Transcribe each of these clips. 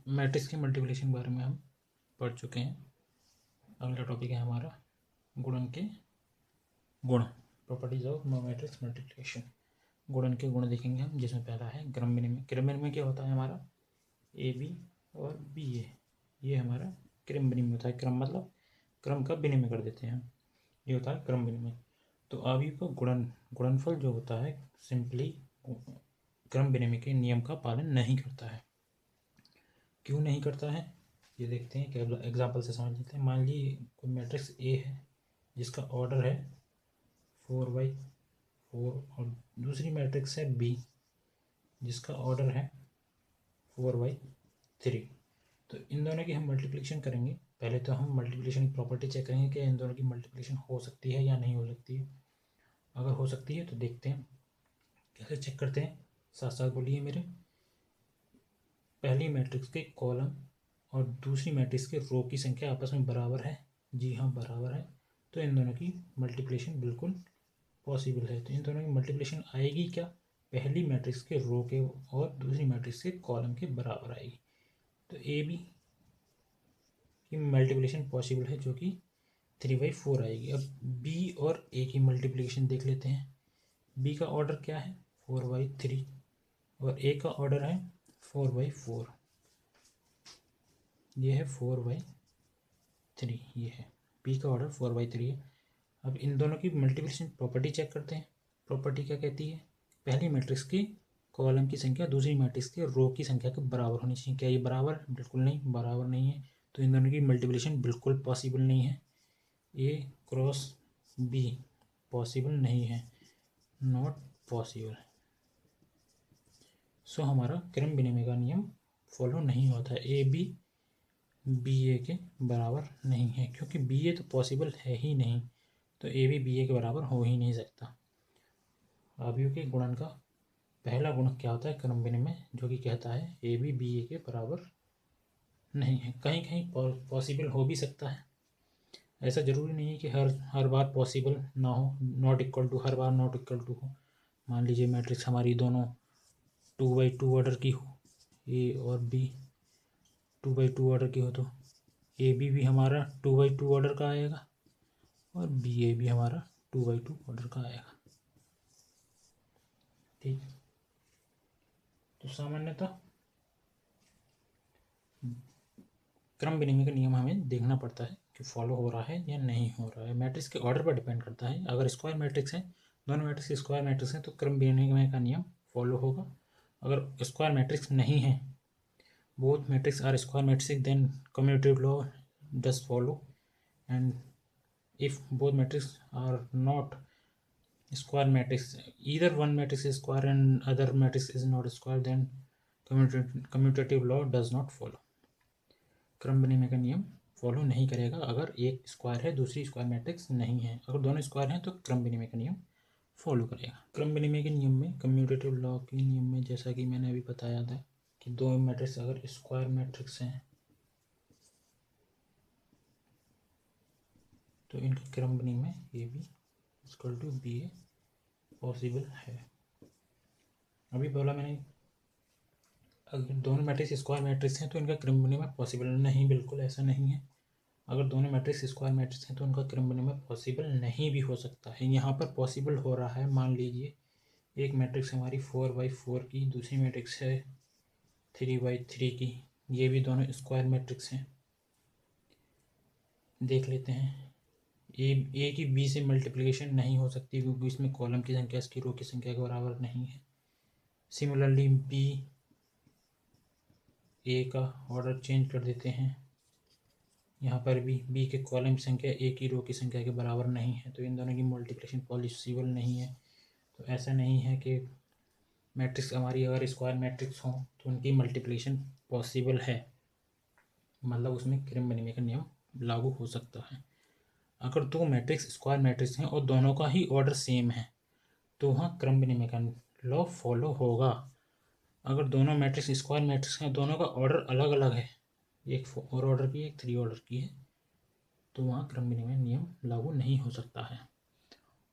Matrix के multiplication के बारे में हम पढ़ चुके हैं। अगला टॉपिक है हमारा गुणन के गुण, प्रॉपर्टीज ऑफ मैट्रिक्स मल्टीप्लिकेशन। गुणन के गुण देखेंगे हम, जिसमें पहला है क्रम विनिमय। क्रम विनिमय क्या होता है हमारा, ए बी और बी ए, ये हमारा क्रम विनिमय होता है। क्रम मतलब क्रम का विनिमय कर देते हैं, ये होता है क्रम विनिमय। तो अवयव का गुणनफल जो होता है सिंपली क्रम विनिमय के नियम का पालन नहीं करता है। क्यों नहीं करता है ये देखते हैं, क्या एग्जाम्पल से समझ लेते हैं। मान लीजिए कोई मैट्रिक्स ए है जिसका ऑर्डर है 4/4 और दूसरी मैट्रिक्स है बी जिसका ऑर्डर है 4/3। तो इन दोनों की हम मल्टीप्लिकेशन करेंगे। पहले तो हम मल्टीप्लिकेशन प्रॉपर्टी चेक करेंगे कि इन दोनों की मल्टीप्लिकेशन हो सकती है या नहीं हो सकती है। अगर हो सकती है तो देखते हैं कैसे चेक करते हैं, साथ साथ बोलिए मेरे। पहली मैट्रिक्स के कॉलम और दूसरी मैट्रिक्स के रो की संख्या आपस में बराबर है। जी हाँ, बराबर है। तो इन दोनों की मल्टीप्लिकेशन बिल्कुल पॉसिबल है। तो इन दोनों की मल्टीप्लिकेशन आएगी क्या, पहली मैट्रिक्स के रो के और दूसरी मैट्रिक्स के कॉलम के बराबर आएगी। तो ए बी की मल्टीप्लिकेशन पॉसिबल है, जो कि 3/4 आएगी। अब बी और ए की मल्टीप्लिकेशन देख लेते हैं। बी का ऑर्डर क्या है 4/3 और ए का ऑर्डर है 4/4। ये है 4/3, ये है बी का ऑर्डर 4/3 है। अब इन दोनों की मल्टीप्लिकेशन प्रॉपर्टी चेक करते हैं। प्रॉपर्टी क्या कहती है, पहली मैट्रिक्स की कॉलम की संख्या दूसरी मैट्रिक्स के रो की संख्या के बराबर होनी चाहिए। क्या ये बराबर, बिल्कुल नहीं, बराबर नहीं है। तो इन दोनों की मल्टीप्लिकेशन बिल्कुल पॉसिबल नहीं है। ए क्रॉस बी पॉसिबल नहीं है, नॉट पॉसिबल। सो हमारा क्रम विनिमय का नियम फॉलो नहीं होता है। ए बी बी ए के बराबर नहीं है, क्योंकि बी ए तो पॉसिबल है ही नहीं। तो ए भी बी ए के बराबर हो ही नहीं सकता। अवयव के गुणन का पहला गुण क्या होता है, क्रम विनिमय, जो कि कहता है ए भी बी ए के बराबर नहीं है। कहीं कहीं पॉसिबल हो भी सकता है, ऐसा ज़रूरी नहीं है कि हर बार पॉसिबल ना हो, नॉट इक्वल टू, हर बार नॉट इक्वल टू हो। मान लीजिए मैट्रिक्स हमारी दोनों 2/2 ऑर्डर की हो, ए और बी 2/2 ऑर्डर की हो, तो ए बी भी हमारा 2/2 ऑर्डर का आएगा और बी ए भी हमारा 2/2 ऑर्डर का आएगा। ठीक, तो सामान्यतः क्रम विनिमय का नियम हमें देखना पड़ता है कि फॉलो हो रहा है या नहीं हो रहा है। मैट्रिक्स के ऑर्डर पर डिपेंड करता है। अगर स्क्वायर मैट्रिक्स है, दोनों मैट्रिक्स स्क्वायर मैट्रिक्स हैं, तो क्रम विनिमय का नियम फॉलो होगा। अगर स्क्वायर मैट्रिक्स नहीं है, both matrix are square matrix, then commutative law does follow. And if both matrices are not square matrix, either one matrix is square and other matrix is not square, then commutative law does not follow। क्रम विनिमय का नियम follow नहीं करेगा अगर एक square है दूसरी स्क्वायर मैट्रिक्स नहीं है। अगर दोनों स्क्वायर हैं तो क्रम विनिमय का नियम फॉलो करेगा। क्रम विनिमय के नियम में, कम्यूटेटिव लॉ के नियम में, जैसा कि मैंने अभी बताया था कि दो मैट्रिक्स अगर स्क्वायर मैट्रिक्स हैं तो इनका क्रम विनिमय A B equal to B A possible है। अभी बोला मैंने, अगर दोनों मैट्रिक्स स्क्वायर मैट्रिक्स हैं तो इनका क्रम विनिमय पॉसिबल नहीं, बिल्कुल ऐसा नहीं है। अगर दोनों मैट्रिक्स स्क्वायर मैट्रिक्स हैं तो उनका क्रम विनिमय पॉसिबल नहीं भी हो सकता है। यहाँ पर पॉसिबल हो रहा है। मान लीजिए एक मैट्रिक्स हमारी 4/4 की, दूसरी मैट्रिक्स है 3/3 की, ये भी दोनों स्क्वायर मैट्रिक्स हैं। देख लेते हैं, ए की बी से मल्टीप्लिकेशन नहीं हो सकती क्योंकि इसमें कॉलम की संख्या इसकी रो की संख्या के बराबर नहीं है। सिमिलरली बी ए का ऑर्डर चेंज कर देते हैं, यहाँ पर भी बी के कॉलम संख्या ए की रो की संख्या के बराबर नहीं है, तो इन दोनों की मल्टीप्लिकेशन पॉसिबल नहीं है। तो ऐसा नहीं है कि मैट्रिक्स हमारी अगर स्क्वायर मैट्रिक्स हो तो उनकी मल्टीप्लिकेशन पॉसिबल है, मतलब उसमें क्रम विनिमय का नियम लागू हो सकता है। अगर दो मैट्रिक्स स्क्वायर मैट्रिक्स हैं और दोनों का ही ऑर्डर सेम है तो वहाँ क्रम विनिमय का लॉ फॉलो होगा। अगर दोनों मैट्रिक्स स्क्वायर मैट्रिक्स हैं, दोनों का ऑर्डर अलग अलग है, एक 4 ऑर्डर की एक 3 ऑर्डर की है, तो वहाँ क्रम विनिमय नियम लागू नहीं हो सकता है।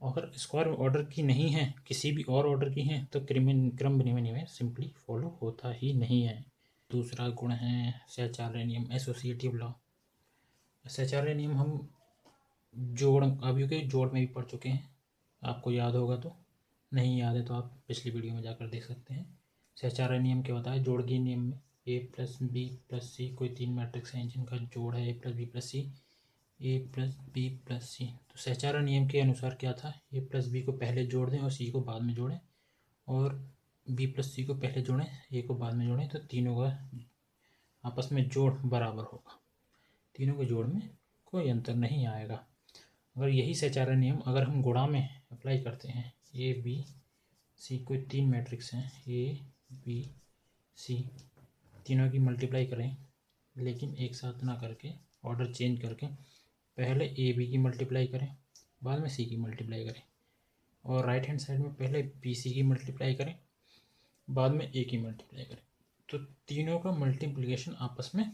अगर स्क्वायर ऑर्डर की नहीं है, किसी भी और ऑर्डर की हैं, तो क्रम विनिमय नियम सिंपली फॉलो होता ही नहीं है। दूसरा गुण है सहचार्य नियम, एसोसिएटिव लॉ। सहचार्य नियम हम जोड़ अवयव के जोड़ में भी पढ़ चुके हैं, आपको याद होगा तो, नहीं याद है तो आप पिछली वीडियो में जाकर देख सकते हैं। सहचार्य नियम क्या होता है? जोड़कीय नियम में ए प्लस बी प्लस सी कोई तीन मैट्रिक्स हैं जिनका जोड़ है ए प्लस बी प्लस सी, ए प्लस बी प्लस सी। तो सहचार्य नियम के अनुसार क्या था? ए प्लस बी को पहले जोड़ दें और सी को बाद में जोड़ें, और बी प्लस सी को पहले जोड़ें, ए को बाद में जोड़ें, तो तीनों का आपस में जोड़ बराबर होगा, तीनों के जोड़ में कोई अंतर नहीं आएगा। अगर यही सहचार्य नियम अगर हम गुणा में अप्लाई करते हैं, ए बी सी कोई तीन मैट्रिक्स हैं, ए बी सी, तीनों की मल्टीप्लाई करें, लेकिन एक साथ ना करके ऑर्डर चेंज करके पहले ए बी की मल्टीप्लाई करें, बाद में सी की मल्टीप्लाई करें, और राइट हैंड साइड में पहले बी सी की मल्टीप्लाई करें, बाद में ए की मल्टीप्लाई करें, तो तीनों का मल्टीप्लिकेशन आपस में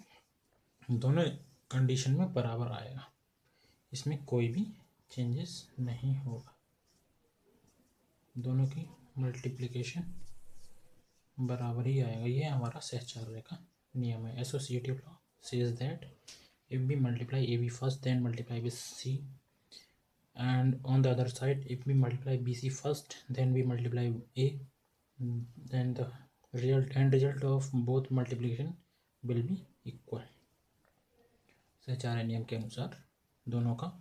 दोनों कंडीशन में बराबर आएगा, इसमें कोई भी चेंजेस नहीं होगा, दोनों की मल्टीप्लिकेशन बराबर ही आएगा। ये हमारा सहचार्य का नियम है। Associative law says that if we multiply AB first then multiply with C, and on the other side if we multiply BC first then we multiply A, then the end result of both multiplication will be equal। सहचार्य नियम के अनुसार दोनों का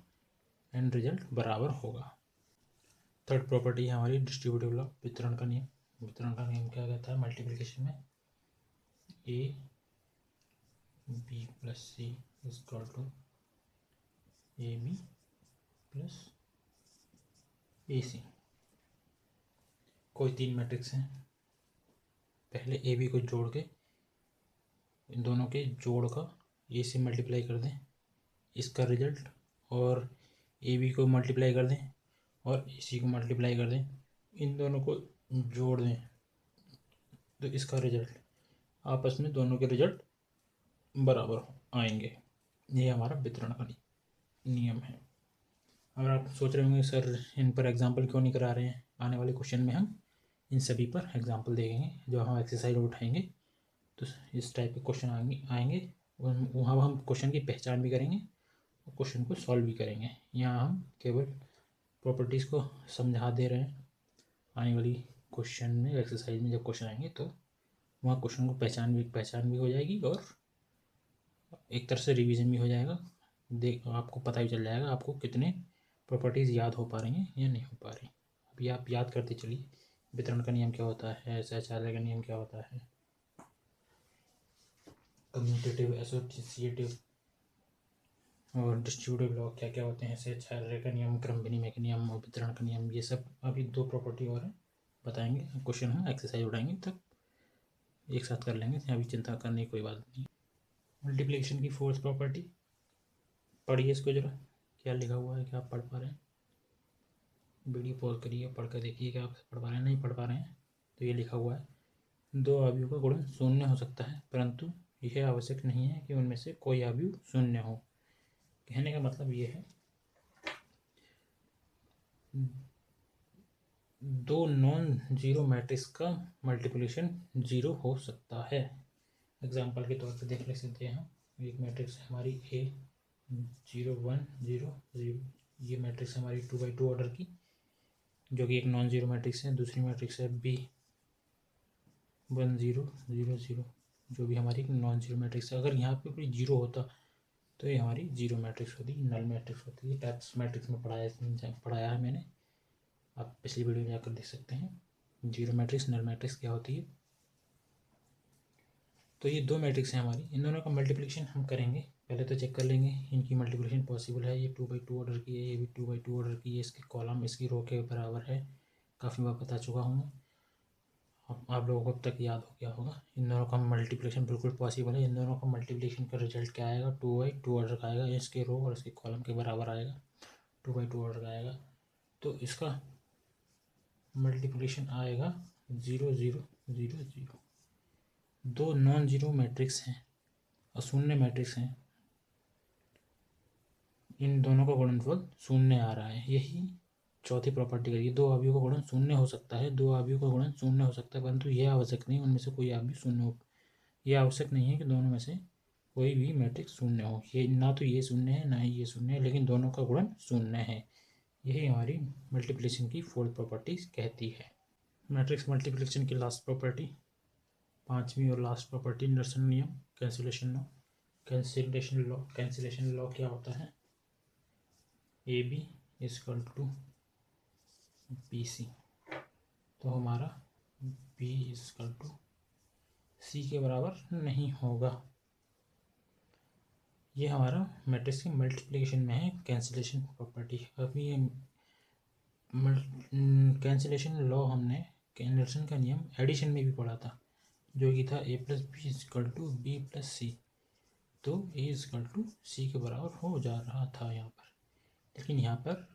and result बराबर होगा। Third property है हमारी distributive law, वितरण का नियम। वितरण का नियम क्या कहता है? मल्टीप्लिकेशन में A B plus C is equal to A B plus A C. कोई तीन मैट्रिक्स हैं, पहले ए बी को जोड़ के इन दोनों के जोड़ का ए से मल्टीप्लाई कर दें, इसका रिजल्ट, और ए बी को मल्टीप्लाई कर दें और ए सी को मल्टीप्लाई कर दें, इन दोनों को जोड़ दें, तो इसका रिजल्ट, आपस में दोनों के रिजल्ट बराबर आएंगे। ये हमारा वितरण का नियम है। अगर आप सोच रहे होंगे सर इन पर एग्जाम्पल क्यों नहीं करा रहे हैं, आने वाले क्वेश्चन में हम इन सभी पर एग्जाम्पल देखेंगे। जो हम एक्सरसाइज उठाएंगे तो इस टाइप के क्वेश्चन आएंगे, वहाँ हम क्वेश्चन की पहचान भी करेंगे और क्वेश्चन को सॉल्व भी करेंगे। यहाँ हम केवल प्रॉपर्टीज़ को समझा दे रहे हैं, आने वाली क्वेश्चन में एक्सरसाइज में जब क्वेश्चन आएंगे तो वहाँ क्वेश्चन को पहचान भी हो जाएगी और एक तरह से रिवीजन भी हो जाएगा। आपको पता भी चल जाएगा आपको कितने प्रॉपर्टीज़ याद हो पा रही हैं या नहीं हो पा रही। अभी आप याद करते चलिए, वितरण का नियम क्या होता है, सहचार्य का नियम क्या होता है, कम्यूटेटिव, एसोसिएटिव और डिस्ट्रीब्यूटिव लॉ क्या क्या होते हैं, सहचार्य का नियम, क्रम विनिमय का नियम और वितरण का नियम, ये सब अभी दो प्रॉपर्टी और हैं, बताएंगे। क्वेश्चन हम एक्सरसाइज उठाएंगे तब एक साथ कर लेंगे, अभी चिंता करने की कोई बात नहीं। मल्टीप्लिकेशन की फोर्थ प्रॉपर्टी, पढ़िए इसको जरा, क्या लिखा हुआ है, क्या आप पढ़ पा रहे हैं? वीडियो पॉज करिए, पढ़ कर देखिए क्या आप पढ़ पा रहे हैं। नहीं पढ़ पा रहे हैं तो ये लिखा हुआ है, दो अवयवों का गुणन शून्य हो सकता है परंतु यह आवश्यक नहीं है कि उनमें से कोई अवयव शून्य हो। कहने का मतलब ये है, दो नॉन जीरो मैट्रिक्स का मल्टीप्लिकेशन जीरो हो सकता है। एग्जाम्पल के तौर पर देख ले सकते हैं, एक मैट्रिक्स है हमारी ए 0 1 0 0, ये मैट्रिक्स हमारी 2x2 ऑर्डर की जो कि एक नॉन जीरो मैट्रिक्स है। दूसरी मैट्रिक्स है बी 1 0 0 0, जो भी हमारी एक नॉन जीरो मैट्रिक्स है। अगर यहाँ पे कोई जीरो होता तो ये हमारी जीरो मैट्रिक्स होती, नल मैट्रिक्स होती है। टाइप्स मैट्रिक्स में पढ़ाया है मैंने, आप पिछली वीडियो में जाकर देख सकते हैं जीरो मैट्रिक्स, नल मैट्रिक्स क्या होती है। तो ये दो मैट्रिक्स हैं हमारी, इन दोनों का मल्टीप्लिकेशन हम करेंगे। पहले तो चेक कर लेंगे इनकी मल्टीप्लिकेशन पॉसिबल है। ये 2x2 ऑर्डर की है, ये भी 2x2 ऑर्डर की है, इसके कॉलम इसकी रो के बराबर है, काफ़ी बार बता चुका हूँ मैं, आप लोगों को अब तक याद हो गया होगा। इन दोनों का मल्टीप्लिकेशन बिल्कुल पॉसिबल है। इन दोनों का मल्टीप्लिकेशन का रिजल्ट क्या आएगा? 2x2 ऑर्डर का आएगा, इसके रो और इसके कॉलम के बराबर आएगा, 2x2 ऑर्डर का आएगा। तो इसका मल्टीप्लिकेशन आएगा 0 0 0 0। दो नॉन जीरो मैट्रिक्स हैं, अशून्य मैट्रिक्स हैं, इन दोनों का गुणनफल शून्य आ रहा है। यही चौथी प्रॉपर्टी करिए, दो अवयवों का गुणन शून्य हो सकता है, दो अवयवों का गुणन शून्य हो सकता है परंतु यह आवश्यक नहीं उनमें से कोई अवयव शून्य हो। ये आवश्यक नहीं है कि दोनों में से कोई भी मैट्रिक्स शून्य हो। ये ना तो ये शून्य है ना ही ये शून्य है, लेकिन दोनों का गुणन शून्य है। यही हमारी मल्टीप्लिकेशन की फोर्थ प्रॉपर्टी कहती है। मैट्रिक्स मल्टीप्लिकेशन की लास्ट प्रॉपर्टी, पांचवी और लास्ट प्रॉपर्टी, एंडरसन नियम, कैंसिलेशन लॉ। कैंसिलेशन लॉ क्या होता है? A B is equal to B C. तो हमारा बी इजकल टू सी के बराबर नहीं होगा। ये हमारा मैट्रिक्स की मल्टीप्लिकेशन में है कैंसिलेशन प्रॉपर्टी। अभी ये कैंसिलेशन लॉ हमने एंडरसन का नियम एडिशन में भी पढ़ा था, जो कि था A plus B is equal to B plus C. तो ए इजकल टू सी के बराबर हो जा रहा था यहाँ पर, लेकिन यहाँ पर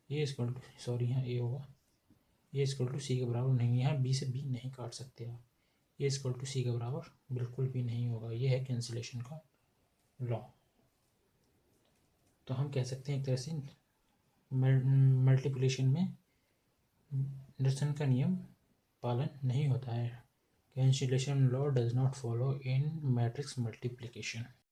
ए इजकल टू, सॉरी यहाँ ए होगा, ए इजकल टू सी के बराबर नहीं। यहाँ बी से बी नहीं काट सकते आप। ए इजकल टू सी के बराबर बिल्कुल भी नहीं होगा। ये है कैंसिलेशन का लॉ। तो हम कह सकते हैं एक तरह से मल्टीप्लिकेशन में एंडरसन का नियम पालन नहीं होता है। Cancellation law does not follow in matrix multiplication.